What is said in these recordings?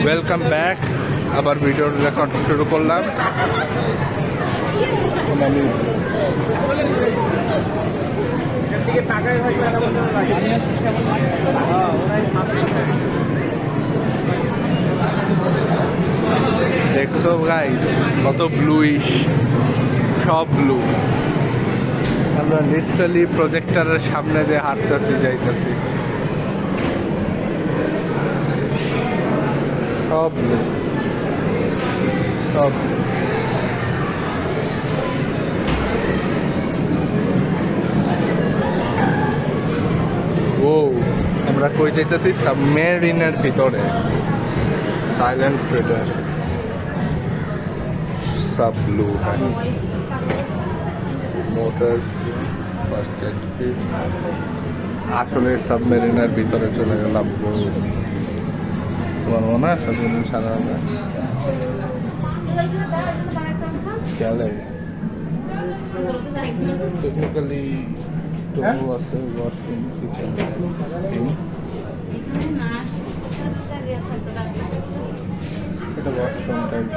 Welcome back. আবার video record শুরু করলাম। আমি দেখছো গাইস কত ব্লুইশ, সব ব্লু। আমরা লিটারালি প্রজেক্টরের সামনে দিয়ে হাঁটতেছি যাইতেছি, সব ব্লু, সব ও আমরা কই যাইতেছি? সাবমেরিনের ভিতরে। সাইলেন্ট ট্রেডার, সব blue. Motors, first aid kit. আসলে সাবমেরিনের ভিতরে চলে গেলাম। তোমার মনে আছে সাবমেরিন সারা গেলে টেকনিক্যালি স্টোভ আছে, ওয়াশরুম, কিচেন। এটা ওয়াশরুম টাইপ।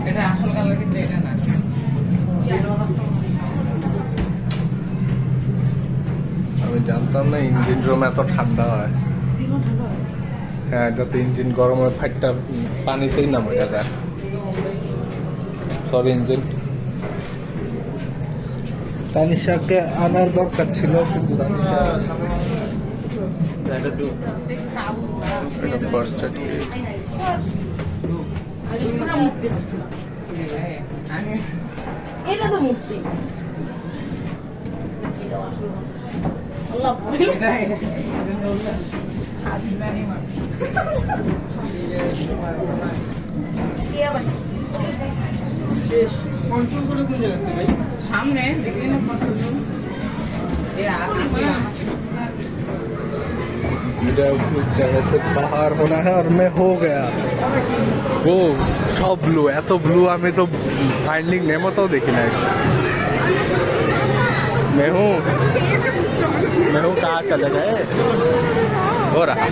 এটা আসল কালার কিন্তু এটা না। আমি জানতাম না ইঞ্জিন রুম এত ঠান্ডা হয়। হ্যাঁ, যাতে ইঞ্জিন গরম হয়, ফাইটটা পানিতেই নামে যায়। Sorry engine. তানিশাকে আনার দরকার ছিল, কিন্তু তানিশা ফার্স্ট এড কিট। এটা তো মুক্তি সামনে দেখলি না जब उस जगह से बाहर होना है और मैं हो गया। वो सब ब्लू, এত ব্লু আমি তো ফাইন্ডিং নেমো তো দেখি না। मैं हूँ कहाँ चले गए? हो रहा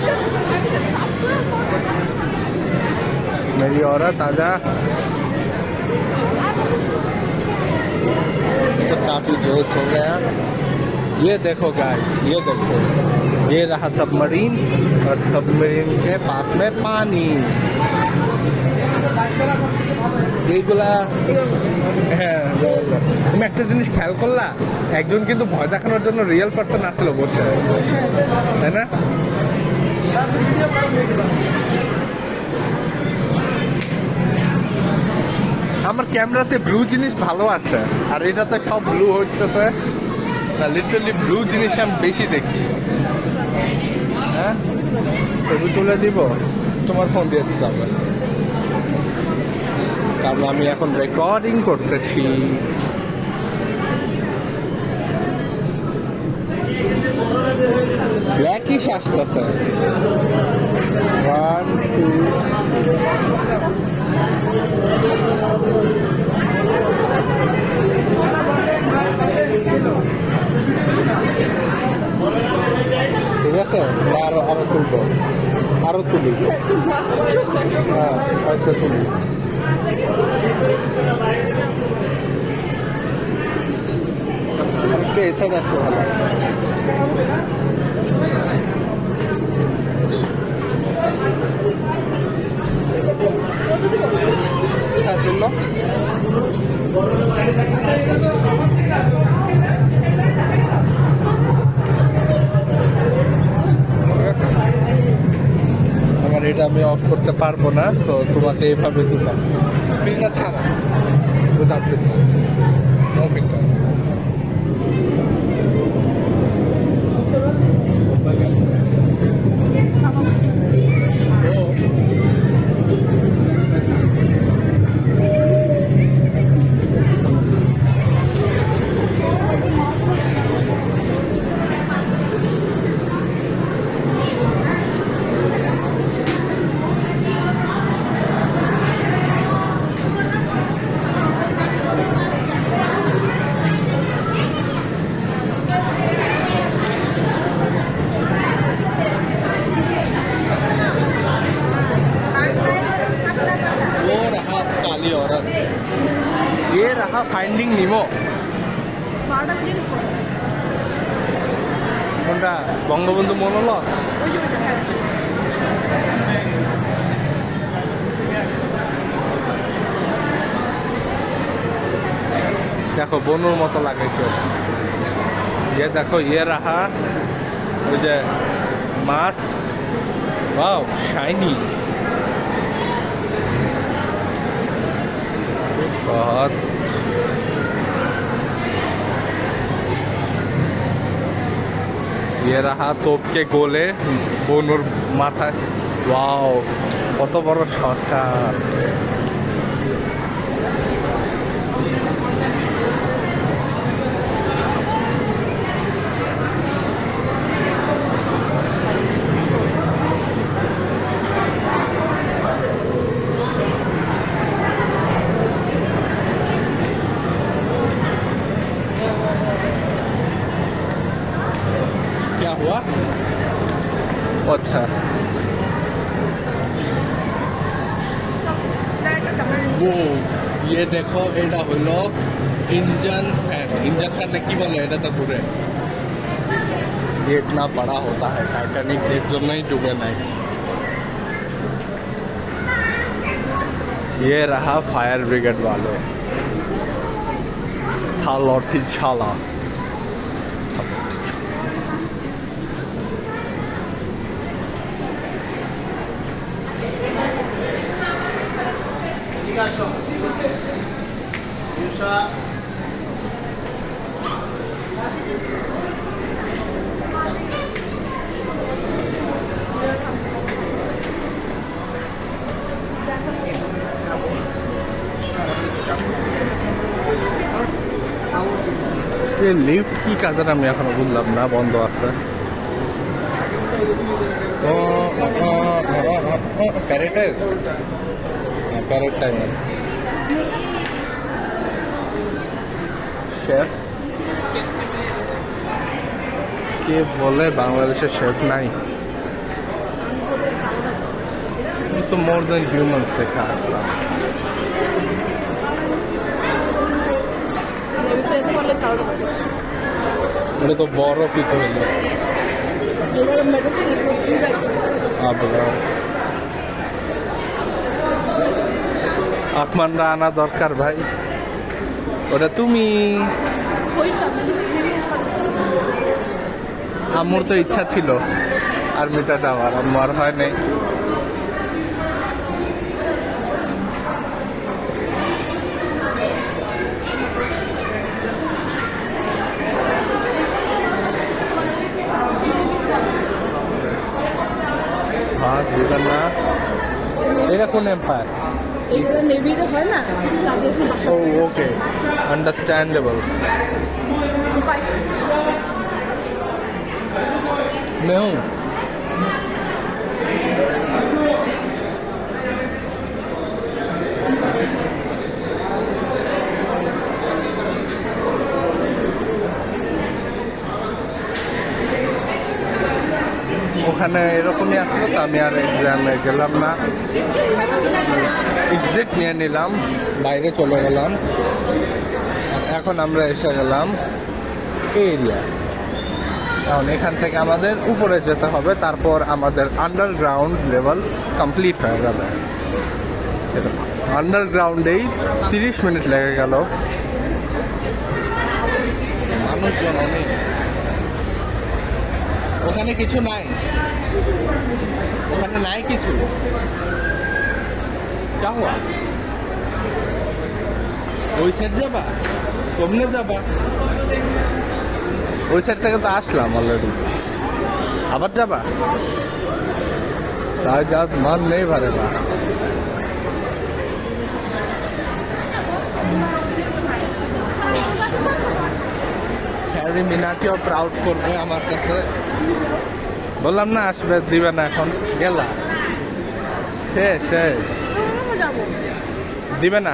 मेरी औरत आजा। तो काफी जोश हो गया। ये देखो गाइस, ये देखो, ये रहा सबमरीन और सबमरीन के पास में पानी। এইগুলা হ্যাঁ, তুমি একটা জিনিস খেয়াল করলা, একজন কিন্তু ভয় দেখানোর জন্য রিয়েল পার্সন আসছিল বসে, তাই না? আমার ক্যামেরাতে ব্লু জিনিস ভালো আসে, আর এটাতে সব ব্লু হইতেছে। লিটারালি ব্লু জিনিস আমি বেশি দেখি। হ্যাঁ, ছবি তুলে দিব, তোমার ফোন দিয়ে দিতে হবে, কারণ আমি এখন রেকর্ডিং করতেছি। ব্ল্যাকিশ আসতেছে। 1 2 ঠিক আছে, আরো তুলবো, আরো তুলি। হ্যাঁ, হয়তো তুলি। এসে দেখো হ্যাঁ তুললো। আমার এটা আমি অফ করতে পারবো না, তো তোমাকে এইভাবে তুললাম, ফিল্টার ছাড়া, উইদাউট ফিল্টার, নো ফিল্টার। রাহা ফাইন্ডিং নিমো। 12টা বেজে গেছে। কোনটা বঙ্গবন্ধু মনোলগ? ওই যে ওইটা, হ্যাঁ। দেখো বনুর মতো লাগে কেউ। ये देखो ये रहा वो जो मास्क, वाओ शाइनी, बहुत ये रहा तोप के गोले বনুর মাথায়। ওয়াও কত বড় শসা। क्या हुआ? अच्छा वो ये देखो এটা হলো इंजन फैन। इंजन फैन কি বলে এটা তো ঘুরে। ये इतना बड़ा होता है टाइटैनिक एक जन्य ही डूबे नहीं। ये रहा फायर ब्रिगेड वाले था लौटी छाला। ये লিফট কি কাজের আমি এখনো বুঝলাম না, বন্ধ আছে। প্যারেটের প্যারেট টাইমের শেফ কে বলে বাংলাদেশের শেফ নাই? তো মোর দেন হিউম্যানস দেখা আসলাম। এটা তো বড় কিছু হলো। আখমানরা আনা দরকার ভাই, ওটা তুমি। আমার তো ইচ্ছা ছিল আর্মিটা যাওয়ার, আমার হয় নাই। हाँ जीवन ना এটা কোন এম্পায়ার? এগুলো নেভিতে হয় না? ও ওকে আন্ডারস্ট্যান্ডেবল। मैं हूँ ওখানে এরকমই আসলো তো আমি আর এক্সামে গেলাম না, এক্সিট নিয়ে নিলাম, বাইরে চলে গেলাম। এখন আমরা এসে গেলাম এরিয়া। এখন এখান থেকে আমাদের উপরে যেতে হবে, তারপর আমাদের আন্ডারগ্রাউন্ড লেভেল কমপ্লিট হয়ে যাবে। আন্ডারগ্রাউন্ডেই 30 মিনিট লেগে গেল। মানুষজন অনেক, ওখানে কিছু নাই, ওখানে নাই কিছু। क्या हुआ? ওই সাইড যাবা? তোমরা যাবা? ওই সাইড থেকে তো আসলাম অলরেডি, আবার যাবা? তাই যা মান নেই ভারে না। হ্যারি মিনাটিও প্রাউড করবে আমার কাছে। বললাম না আসবে, দিবে না, এখন গেলা শেষ শেষ, দিবে না।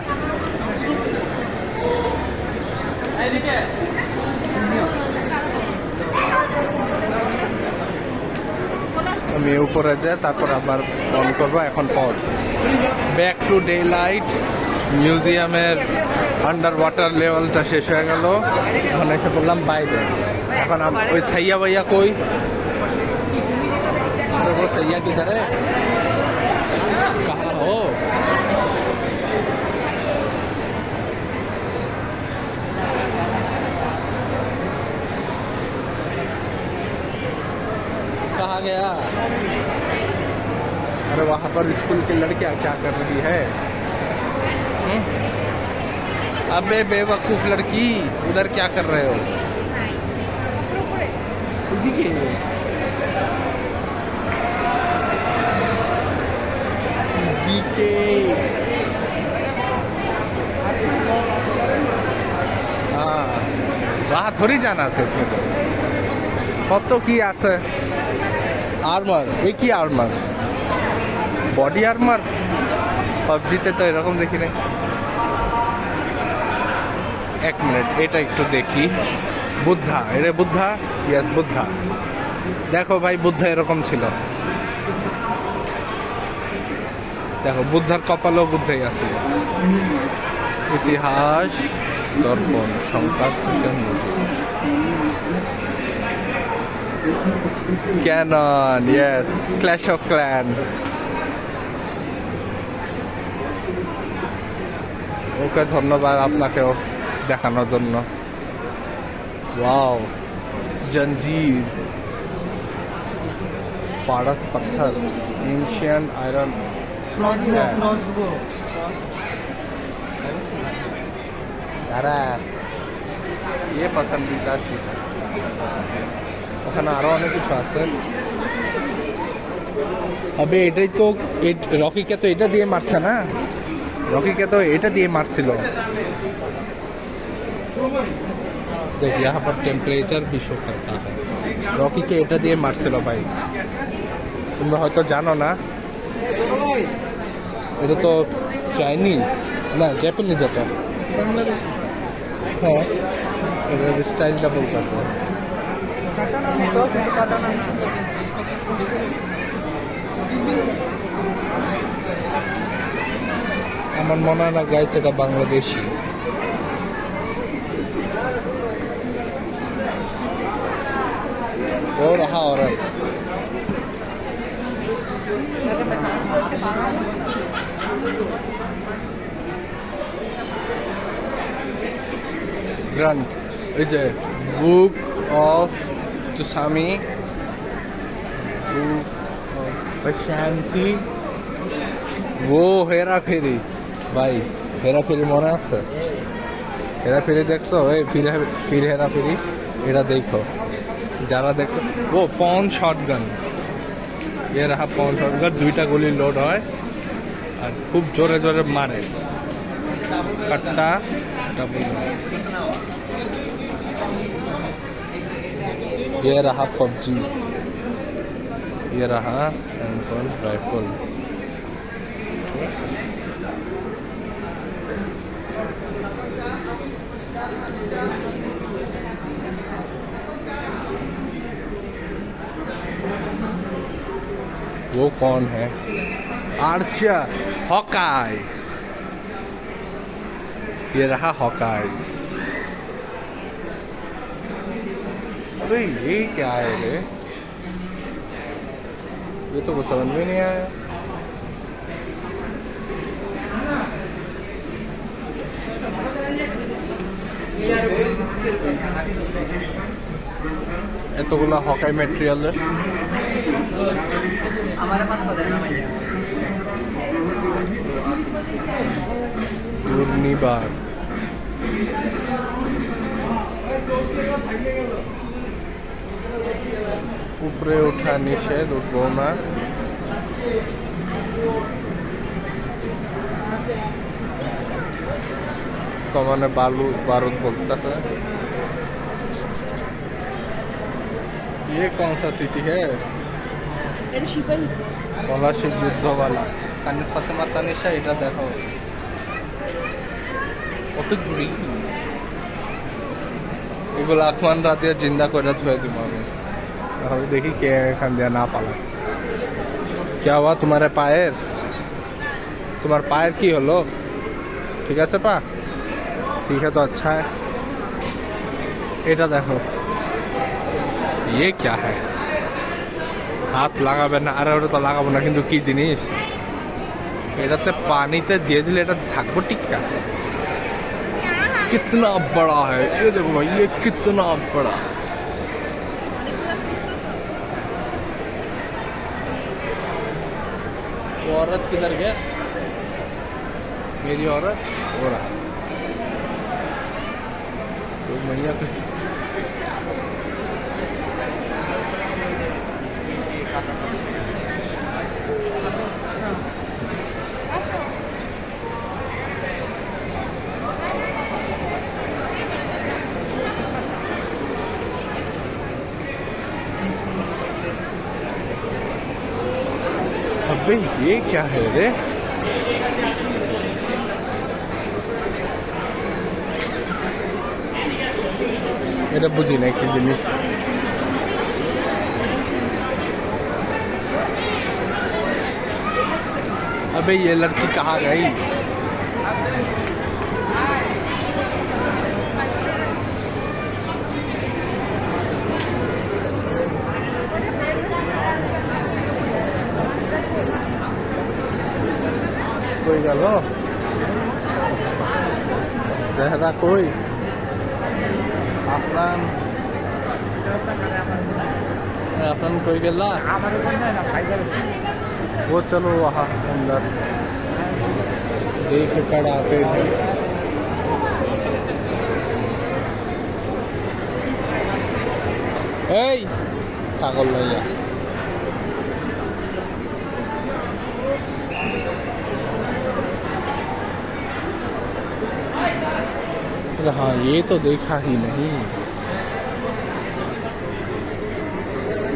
আমি উপরে যাই, তারপর আবার অন করবো। এখন pause, back to daylight. মিউজিয়ামের আন্ডার ওয়াটার লেভেলটা শেষ হয়ে গেল, এখন এসে বললাম বাইরে। এখন ওই ছাইয়া ভাইয়া কই, अरे वो सैया किधर है, कहाँ हो? कहाँ गया? अरे वहाँ पर स्कूल की लड़कियाँ क्या कर रही है? अबे बेवकूफ लड़की, उधर क्या कर रहे हो? के हाँ, वहाँ थोड़ी जाना थे। কত কি আছে, আর্মার, এই কি আর্মার, বডি আর্মার। পাবজিতে তো এরকম দেখি নাই। এক মিনিট, এটা একটু দেখি। বুদ্ধা, এটা বুদ্ধা, ইয়েস বুদ্ধা। দেখো ভাই, বুদ্ধা এরকম ছিল। দেখো বুদ্ধার কপালেও বুদ্ধাই আছে। ইতিহাস দর্পণ সংবাদ canon, yes, clash of clan. Okay ধন্যবাদ আপনাকেও দেখানোর জন্য। ওয়াও, জঞ্জির, পারস পাথর, এনশিয়েন্ট আয়রন। তারা ये पसंदीदा चीज, ওখানে আরো অনেক কিছু আছে। আবে এটাই তো, রকিকে তো এটা দিয়ে মারছে না, রকিকে তো এটা দিয়ে মারছিল। দেখ यहाँ पर टेम्परेचर भी शो करता है। রকিকে এটা দিয়ে মারছিল ভাই, তোমরা হয়তো জানো না। এটা তো চাইনিজ না, জাপানিজ এটা। বাংলাদেশি। হ্যাঁ, এটার স্টাইলটা বলতেছে। কাটানার মতো, কিন্তু কাটানা না। আমার মনে হয় না গাইস এটা বাংলাদেশি। ও রাহা औरत গ্রন্থ, এই যে বুক অফ তুসামি, বুক অফ প্রশান্তি, ও হেরা ফেরি। ভাই হেরা ফেরি মনে আছে? হেরা ফেরি দেখছো? এই ফির হেরা ফেরি, এটা দেখো যারা দেখছো। ও পাউন্ড শটগান, এ রাহা পাউন্ড শটগান, দুইটা গুলি লোড হয় আর খুব জোরে জোরে মারে। কাট্টা ডাবল। ये रहा पबजी, ये रहा एंटोन राइफल। वो कौन है? Archer, Hawkeye. ये रहा हॉकाई। अरे ये क्या है रे? ये तो कुछ समझ में नहीं आया। এতগুলা হকাই ম্যাটেরিয়াল ঘূর্ণিবার, উপরে ওঠা নিষেধ, উঠবো না। কমানে বালু বারুদ বলতেছে। ये कौन सा सिटी है? এটা শিপাই। পলাশির যুদ্ধওয়ালা কানিস ফাতেমা তানিশা, এটা দেখো কত গ্রিন। এগুলো আখমান রাতিয়া জিন্দা করে ধুয়ে দিব আমি। তাহলে দেখি কে এখান দিয়ে না পালা। क्या हुआ तुम्हारे पायर? তোমার পায়ের কি হলো? ঠিক আছে পা, ঠিক আছে তো আচ্ছা है। এটা দেখো ये क्या है, হাত লাগাবেন না। আরে ওটা তো লাগাবো না, কিন্তু কি জিনিস এটাতে পানিতে দিয়ে দিলে এটা থাকবো টিক্কা। कितना बड़ा है ये देखो भाई, ये कितना बड़ा। वो औरत किधर गया, मेरी औरत हो रहा तो मैया से अबे ये क्या है रे, এটা বুঝি না কি জিনিস। अबे ये लड़की कहाँ गई, कोई गलो जहरा कोई আফরান, আফরাन कोई गला वो चलो वहाँ अंदर देख कर आते हैं। এই ছাগল লইয়া हाँ, ये तो देखा ही नहीं।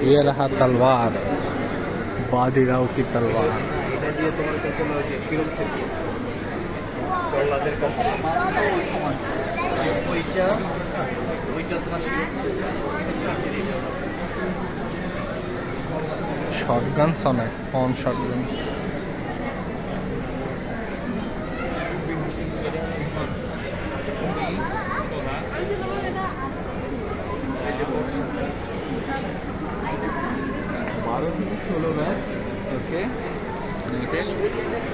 ये रहा तलवार, बाजीराव की तलवार। এটা দিয়ে তোমার কাছে লাগে কিরম ছিল চল্লাদের কাছে ওইটা ওইটা তোমার শিখছে शॉटगन सोने ऑन शॉटगन।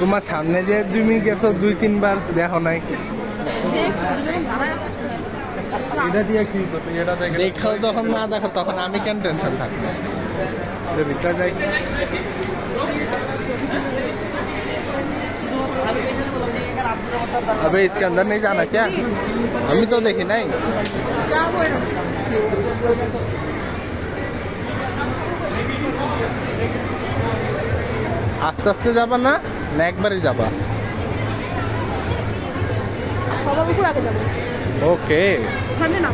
তোমার সামনে যে তুমি গেছো 2-3 বার দেখো নাই, এটা দিয়ে কি করতে এটা থেকে দেখো যখন না দেখো তখন আমি কেন টেনশন থাকবো, যে ভিতরে যাই। अबे इसके अंदर नहीं जाना क्या, हमें तो देखी नहीं। আস্তে আস্তে যাবা না না একবারে যাবা, সবার উপর আগে যাবো ওকে ওখানে না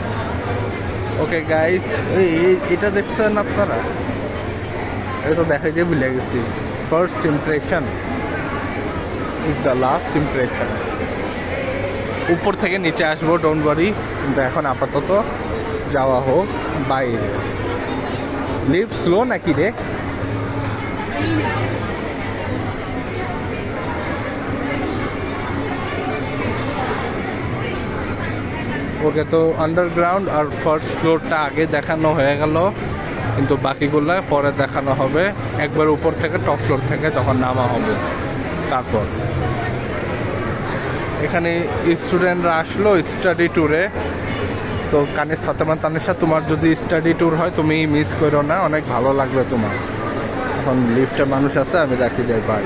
ওকে গাইস। এটা দেখছেন আপনারা, এটা তো দেখা গিয়ে ভুলে গেছি। First impression is the last impression. উপর থেকে নিচে আসবো ডোন্ট ওয়ারি, কিন্তু এখন আপাতত যাওয়া হোক বাইরে। লিফট স্লো নাকি রে, ওকে তো আন্ডারগ্রাউন্ড আর ফার্স্ট ফ্লোরটা আগে দেখানো হয়ে গেল, কিন্তু বাকিগুলো পরে দেখানো হবে। একবার উপর থেকে টপ ফ্লোর থেকে যখন নামা হবে তারপর। এখানে স্টুডেন্টরা আসলো স্টাডি ট্যুরে, তো কানিস ফাতেমা তানিশা তোমার যদি স্টাডি ট্যুর হয় তুমি মিস করো না, অনেক ভালো লাগবে তোমার। এখন লিফটে মানুষ আছে, আমি রাখি যাই বাই।